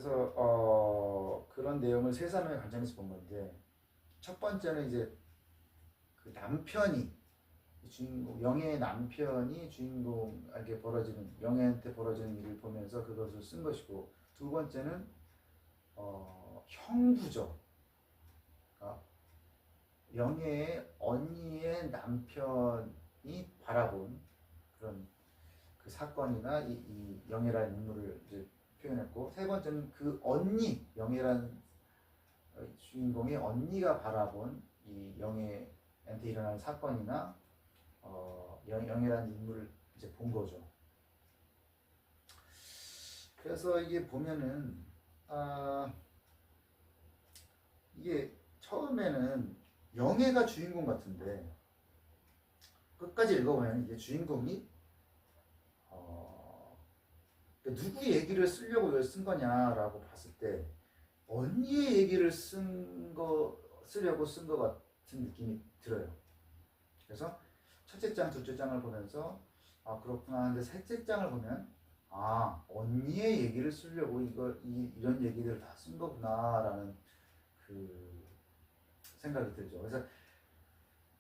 그래서 그런 내용을 세 사람의 관점에서 본 건데, 첫 번째는 이제 그 남편이 주인공, 영애의 남편이 주인공에게 벌어지는, 영애한테 벌어지는 일을 보면서 그것을 쓴 것이고, 두 번째는 형부죠. 그러니까 영애의 언니의 남편이 바라본 그런 그 사건이나 이 영애라는 인물을 이제 표현했고, 세 번째는 그 언니, 영애라는 주인공의 언니가 바라본 이 영애한테 일어난 사건이나 영애라는 인물을 이제 본 거죠. 그래서 이게 보면은 이게 처음에는 영애가 주인공 같은데 끝까지 읽어보면 이게 주인공이 누구 얘기를 쓰려고 이걸 쓴 거냐라고 봤을 때 언니의 얘기를 쓰려고 쓴 것 같은 느낌이 들어요. 그래서 첫째 장, 둘째 장을 보면서 그렇구나 하는데 셋째 장을 보면 언니의 얘기를 쓰려고 이런 얘기들을 다 쓴 거구나라는 그 생각이 들죠. 그래서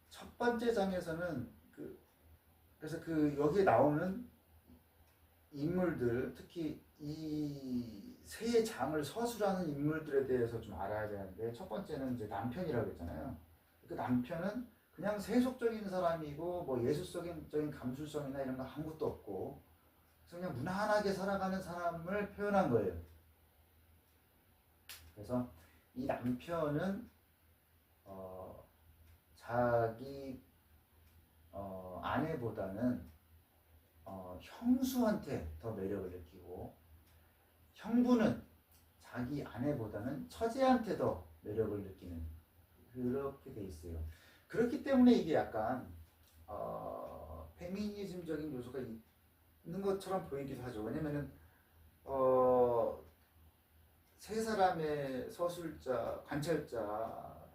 첫 번째 장에서는 그래서 여기에 나오는 인물들, 특히 이 세 장을 서술하는 인물들에 대해서 좀 알아야 되는데, 첫 번째는 이제 남편이라고 했잖아요. 그 남편은 그냥 세속적인 사람이고 뭐 예술적인 감수성이나 이런 거 아무것도 없고 그래서 그냥 무난하게 살아가는 사람을 표현한 거예요. 그래서 이 남편은 자기 아내보다는 형수한테 더 매력을 느끼고, 형부는 자기 아내보다는 처제한테 더 매력을 느끼는, 그렇게 돼 있어요. 그렇기 때문에 이게 약간 페미니즘적인 요소가 있는 것처럼 보이기도 하죠. 왜냐면은 세 사람의 서술자, 관찰자,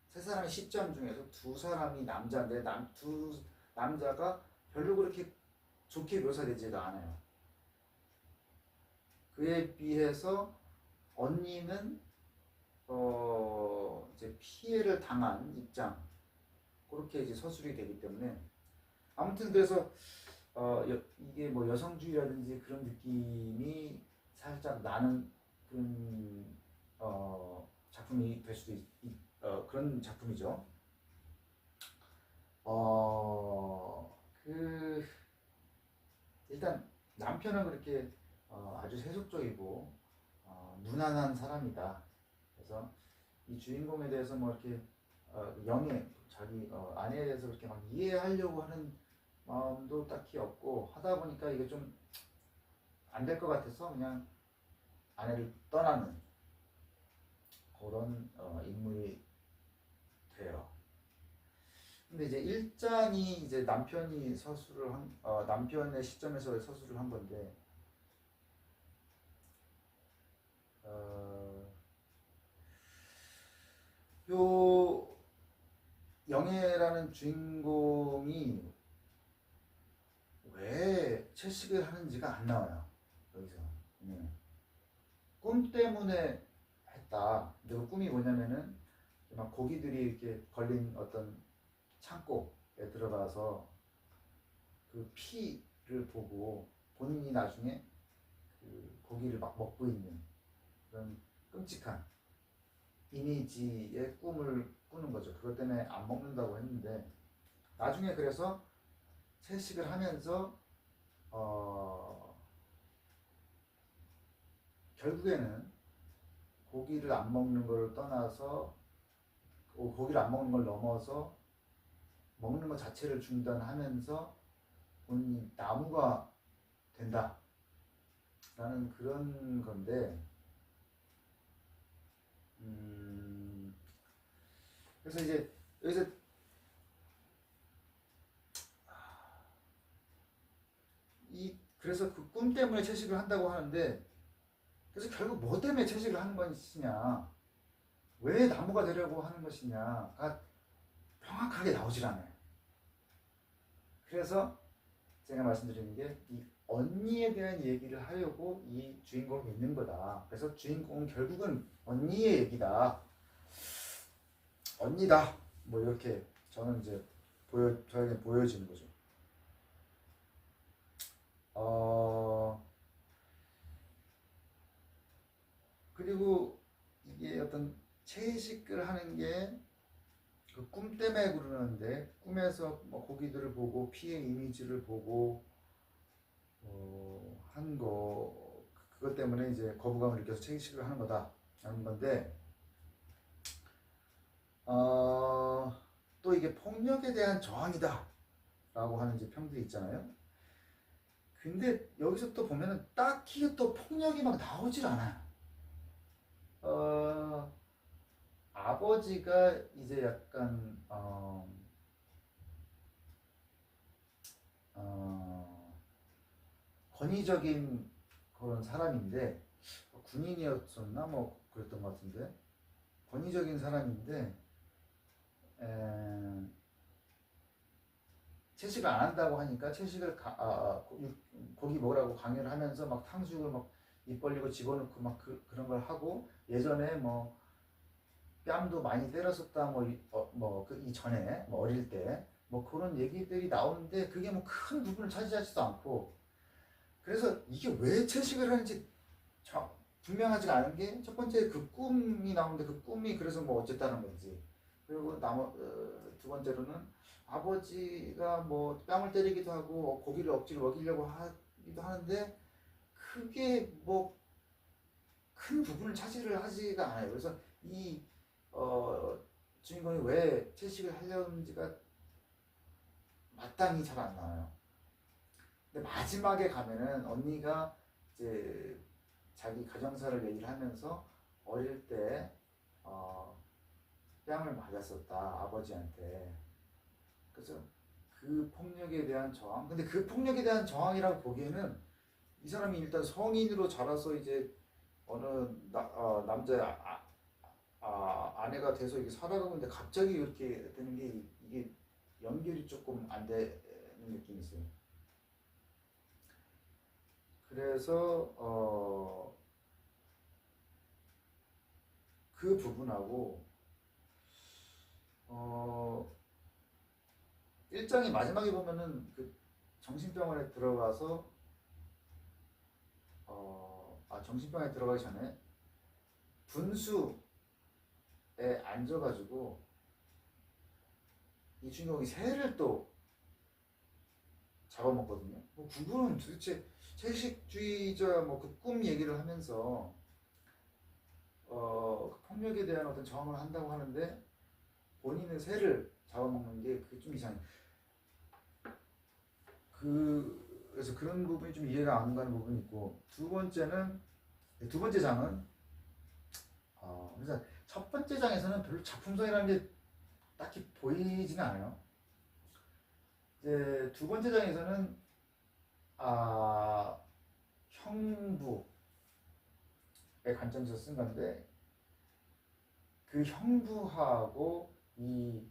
세 사람의 시점 중에서 두 사람이 남자인데 두 남자가 별로 그렇게 좋게 묘사되지가 않아요. 그에 비해서 언니는 이제 피해를 당한 입장, 그렇게 이제 서술이 되기 때문에, 아무튼 그래서 이게 뭐 여성주의라든지 그런 느낌이 살짝 나는 그런 작품이 될 수도 그런 작품이죠. 일단 남편은 그렇게 아주 세속적이고 무난한 사람이다. 그래서 이 주인공에 대해서 뭐 이렇게 영애, 자기 아내에 대해서 그렇게 막 이해하려고 하는 마음도 딱히 없고, 하다 보니까 이게 좀 안 될 것 같아서 그냥 아내를 떠나는 그런 인물이 돼요. 근데 이제 1장이 이제 남편이 남편의 시점에서 서술을 한 건데, 요 영애라는 주인공이 왜 채식을 하는지가 안 나와요. 여기서. 꿈 때문에 했다. 근데 그 꿈이 뭐냐면은 막 고기들이 이렇게 걸린 어떤 창고에 들어가서 그 피를 보고 본인이 나중에 그 고기를 막 먹고 있는 그런 끔찍한 이미지의 꿈을 꾸는 거죠. 그것 때문에 안 먹는다고 했는데, 나중에 그래서 채식을 하면서 결국에는 고기를 안 먹는 걸 떠나서 고기를 안 먹는 걸 넘어서 먹는 것 자체를 중단하면서 본인이 나무가 된다 라는 그런 건데, 그래서 이제 여기서 그래서 그 꿈 때문에 채식을 한다고 하는데, 그래서 결국 뭐 때문에 채식을 하는 것이냐, 왜 나무가 되려고 하는 것이냐가 명확하게 나오질 않아요. 그래서 제가 말씀드리는 게 언니에 대한 얘기를 하려고 이 주인공이 있는 거다. 그래서 주인공은 결국은 언니의 얘기다. 언니다. 뭐 이렇게 저는 이제 저에게 보여지는 거죠. 그리고 이게 어떤 채식을 하는 게 그 꿈 때문에 그러는데 꿈에서 뭐 고기들을 보고 피의 이미지를 보고 한 거 그것 때문에 이제 거부감을 느껴서 채식을 하는 거다 하는 건데 또 이게 폭력에 대한 저항이다 라고 하는 이제 평들이 있잖아요. 근데 여기서 또 보면은 딱히 또 폭력이 막 나오질 않아요. 아버지가 이제 약간 권위적인 그런 사람인데 군인이었었나 뭐 그랬던 것 같은데 권위적인 사람인데 채식을 안 한다고 하니까 채식을 고기 먹으라고 강요를 하면서 막 탕수육을 막 입 벌리고 집어넣고 막 그런 걸 하고 예전에 뭐 뺨도 많이 때렸었다 뭐 이전에 뭐 어릴 때 뭐 그런 얘기들이 나오는데 그게 뭐 큰 부분을 차지하지도 않고 그래서 이게 왜 채식을 하는지 분명하지가 않은 게 첫 번째 그 꿈이 나오는데 그 꿈이 그래서 뭐 어쨌다는 건지 그리고 두 번째로는 아버지가 뭐 뺨을 때리기도 하고 고기를 억지로 먹이려고 하기도 하는데 그게 뭐 큰 부분을 차지를 하지가 않아요. 그래서 이 주인공이 왜 채식을 하려는지가 마땅히 잘 안 나와요. 근데 마지막에 가면은 언니가 이제 자기 가정사를 얘기를 하면서 어릴 때 뺨을 맞았었다 아버지한테. 그래서 그 폭력에 대한 저항. 근데 그 폭력에 대한 저항이라고 보기에는 이 사람이 일단 성인으로 자라서 이제 어느 남자 아내가 돼서 이게 살아가고 있는데 갑자기 이렇게 되는 게 이게 연결이 조금 안 되는 느낌이 있어요. 그래서 그 부분하고 1장의 마지막에 보면은 그 정신병원에 들어가서 정신병원에 들어가기 전에 분수에 앉아가지고 이 주인공이 새를 또 잡아먹거든요. 뭐 그분은 도대체 채식주의자 뭐 그 꿈 얘기를 하면서 그 폭력에 대한 어떤 저항을 한다고 하는데 본인은 새를 잡아먹는 게 그게 좀 이상해. 그래서 그런 부분이 좀 이해가 안 가는 부분이 있고 두 번째 장은 그래서 첫 번째 장에서는 별로 작품성이라는 게 딱히 보이지는 않아요. 이제 두 번째 장에서는 형부의 관점에서 쓴 건데 그 형부하고 이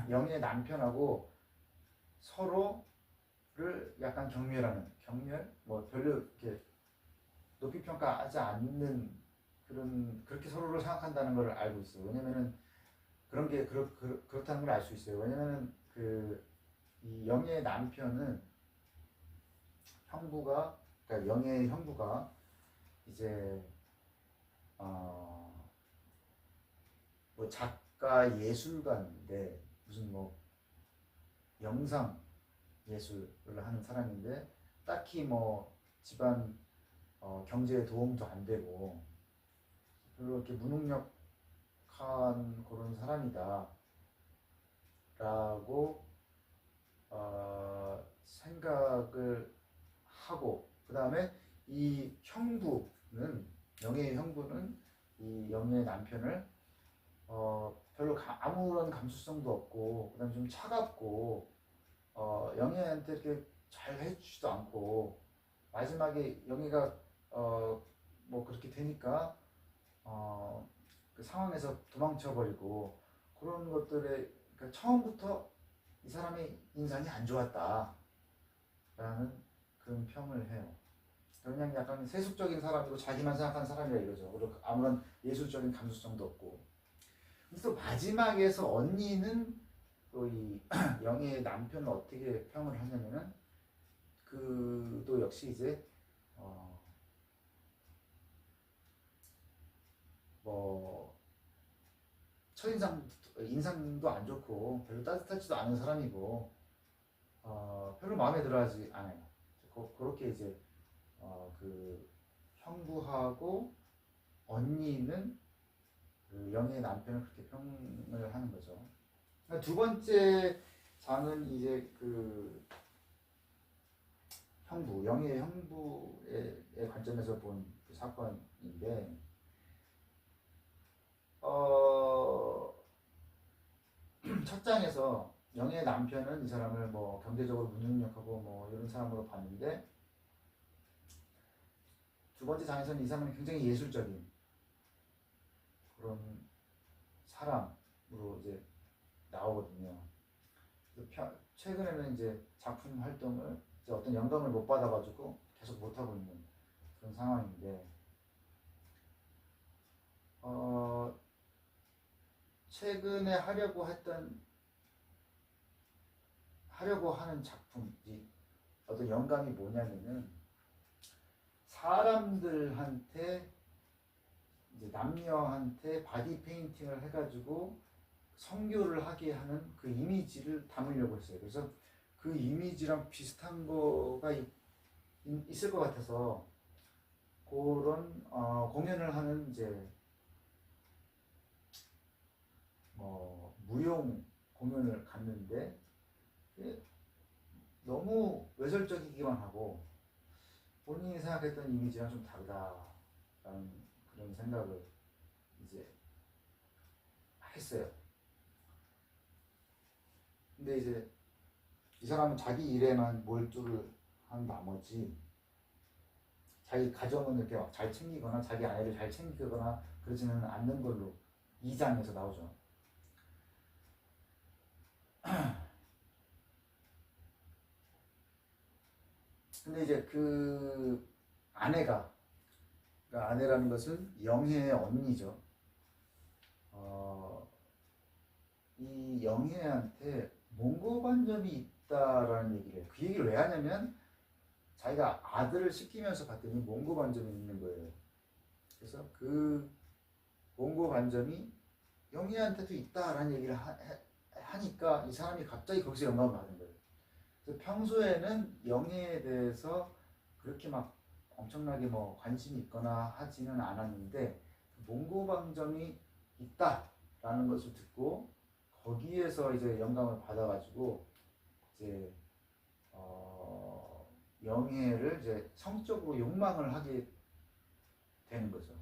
영희의 남편하고 서로를 약간 경멸 뭐 별로 이렇게 높이 평가하지 않는 그렇게 서로를 생각한다는 걸 알고 있어요. 왜냐면은 그런 게 그렇다는 걸 알 수 있어요. 왜냐면은 이 영희의 남편은 그러니까 영희의 형부가 이제 뭐 작가 예술가인데 무슨 뭐 영상 예술을 하는 사람인데 딱히 뭐 집안 경제에 도움도 안 되고 별로 이렇게 무능력한 그런 사람이다 라고 생각을 하고 그 다음에 이 영희의 형부는 이 영희의 남편을 별로 아무런 감수성도 없고 그 다음에 좀 차갑고 영희한테 이렇게 잘 해주지도 않고 마지막에 영희가 뭐 그렇게 되니까 그 상황에서 도망쳐버리고 그런 것들에 그러니까 처음부터 이 사람의 인상이 안 좋았다 라는 그런 평을 해요. 그냥 약간 세속적인 사람이고 자기만 생각하는 사람이라 이거죠. 그리고 아무런 예술적인 감수성도 없고. 또 마지막에서 언니는 또 이 영희의 남편을 어떻게 평을 하냐면은 그도 역시 이제 뭐 첫인상 인상도 안 좋고 별로 따뜻하지도 않은 사람이고 별로 마음에 들어하지 않아요. 그렇게 이제 그 형부하고 언니는 그 영희의 남편을 그렇게 평을 하는 거죠. 그러니까 두 번째 장은 이제 그 형부, 영희의 형부의 관점에서 본 그 사건인데, 첫 장에서 영희의 남편은 이 사람을 뭐 경제적으로 무능력하고 뭐 이런 사람으로 봤는데, 두 번째 장에서는 이 사람은 굉장히 예술적인 그런 사람으로 이제 나오거든요. 최근에는 이제 작품 활동을 이제 어떤 영감을 못 받아가지고 계속 못 하고 있는 그런 상황인데, 최근에 하려고 하는 작품이 어떤 영감이 뭐냐면은 사람들한테 이제 남녀한테 바디 페인팅을 해가지고 성교를 하게 하는 그 이미지를 담으려고 했어요. 그래서 그 이미지랑 비슷한 거가 있을 것 같아서 그런 공연을 하는 이제 무용 공연을 갔는데 너무 외설적이기만 하고 본인이 생각했던 이미지랑 좀 다르다라는 그런 생각을 이제 했어요. 근데 이제 이 사람은 자기 일에만 몰두를 한 나머지 자기 가정은 이렇게 막 잘 챙기거나 자기 아이를 잘 챙기거나 그러지는 않는 걸로 2장에서 나오죠. 근데 이제 그 아내가, 그러니까 아내라는 것은 영혜의 언니죠. 이 영혜한테 몽고반점이 있다라는 얘기를 해요. 그 얘기를 왜 하냐면 자기가 아들을 시키면서 봤더니 몽고반점이 있는 거예요. 그래서 그 몽고반점이 영희한테도 있다라는 얘기를 하니까 이 사람이 갑자기 거기서 영감을 받은 거예요. 그래서 평소에는 영희에 대해서 그렇게 막 엄청나게 뭐 관심이 있거나 하지는 않았는데 몽고방점이 있다라는 것을 듣고 거기에서 이제 영감을 받아가지고 이제 영희를 이제 성적으로 욕망을 하게 되는 거죠.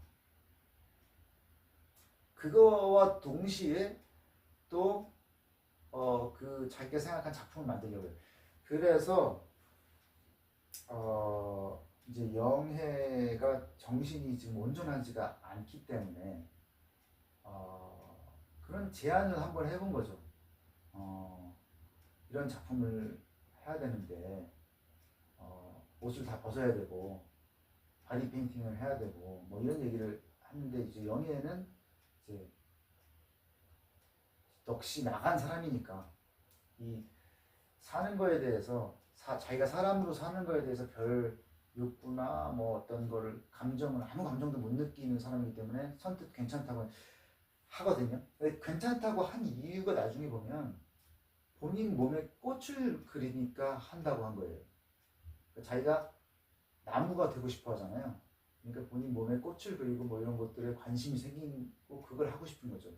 그거와 동시에 또 그 자기가 생각한 작품을 만들려고 해요. 그래서 이제 영혜가 정신이 지금 온전하지가 않기 때문에 그런 제안을 한번 해본 거죠. 이런 작품을 해야 되는데 옷을 다 벗어야 되고 바디 페인팅을 해야 되고 뭐 이런 얘기를 하는데 이제 영혜는 이제 넋이 나간 사람이니까 이 사는 거에 대해서 자기가 사람으로 사는 거에 대해서 별 욕구나 뭐 어떤 거를 아무 감정도 못 느끼는 사람이기 때문에 선뜻 괜찮다고 하거든요. 근데 괜찮다고 한 이유가 나중에 보면 본인 몸에 꽃을 그리니까 한다고 한 거예요. 그러니까 자기가 나무가 되고 싶어 하잖아요. 그러니까 본인 몸에 꽃을 그리고 뭐 이런 것들에 관심이 생기고 그걸 하고 싶은 거죠.